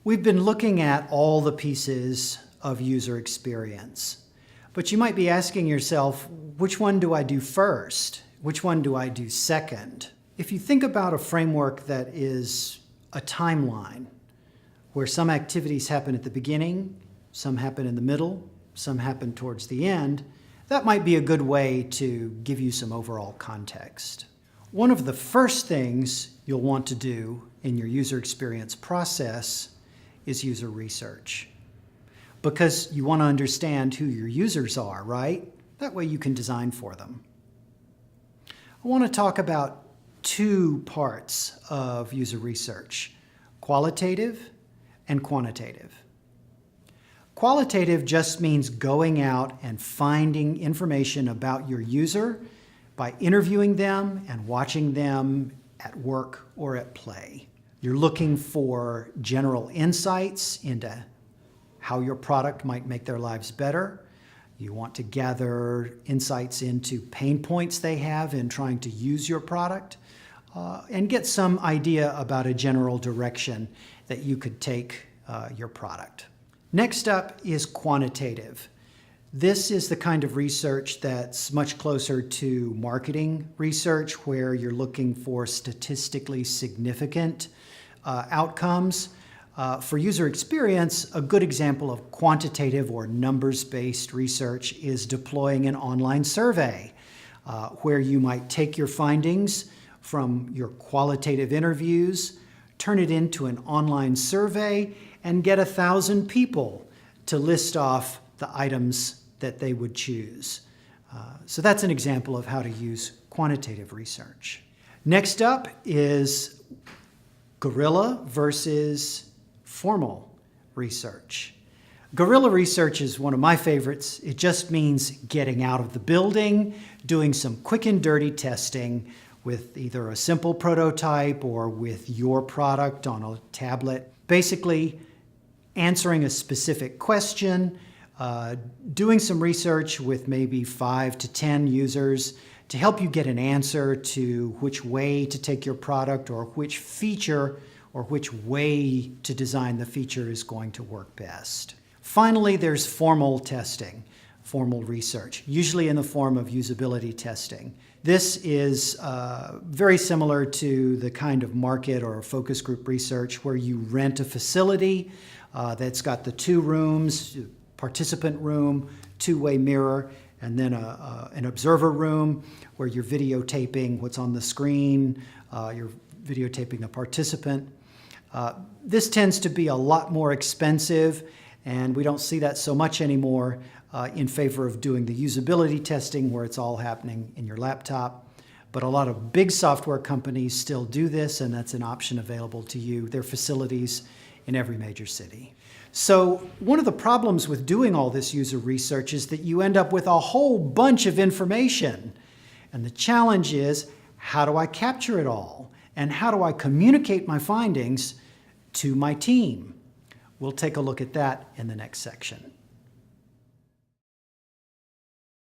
We've been looking at all the pieces of user experience, but you might be asking yourself, which one do I do first? Which one do I do second? If you think about a framework that is a timeline, where some activities happen at the beginning, some happen in the middle, some happen towards the end, that might be a good way to give you some overall context. One of the first things you'll want to do in your user experience process is user research. Because you want to understand who your users are, right? That way you can design for them. I want to talk about two parts of user research, qualitative and quantitative. Qualitative just means going out and finding information about your user by interviewing them and watching them at work or at play. You're looking for general insights into how your product might make their lives better. You want to gather insights into pain points they have in trying to use your product, and get some idea about a general direction that you could take your product. Next up is quantitative. This is the kind of research that's much closer to marketing research, where you're looking for statistically significant outcomes. For user experience, a good example of quantitative or numbers-based research is deploying an online survey, where you might take your findings from your qualitative interviews, turn it into an online survey, and get 1,000 people to list off the items that they would choose. So that's an example of how to use quantitative research. Next up is guerrilla versus formal research. Guerrilla research is one of my favorites. It just means getting out of the building, doing some quick and dirty testing with either a simple prototype or with your product on a tablet. Basically, answering a specific question, doing some research with maybe 5 to 10 users to help you get an answer to which way to take your product or which feature or which way to design the feature is going to work best. Finally, there's formal testing, formal research, usually in the form of usability testing. This is very similar to the kind of market or focus group research where you rent a facility that's got the 2 rooms, participant room, two-way mirror, and then an observer room where you're videotaping what's on the screen, you're videotaping the participant. This tends to be a lot more expensive, and we don't see that so much anymore in favor of doing the usability testing where it's all happening in your laptop. But a lot of big software companies still do this, and that's an option available to you. There are facilities in every major city. So one of the problems with doing all this user research is that you end up with a whole bunch of information. And the challenge is, how do I capture it all? And how do I communicate my findings to my team? We'll take a look at that in the next section.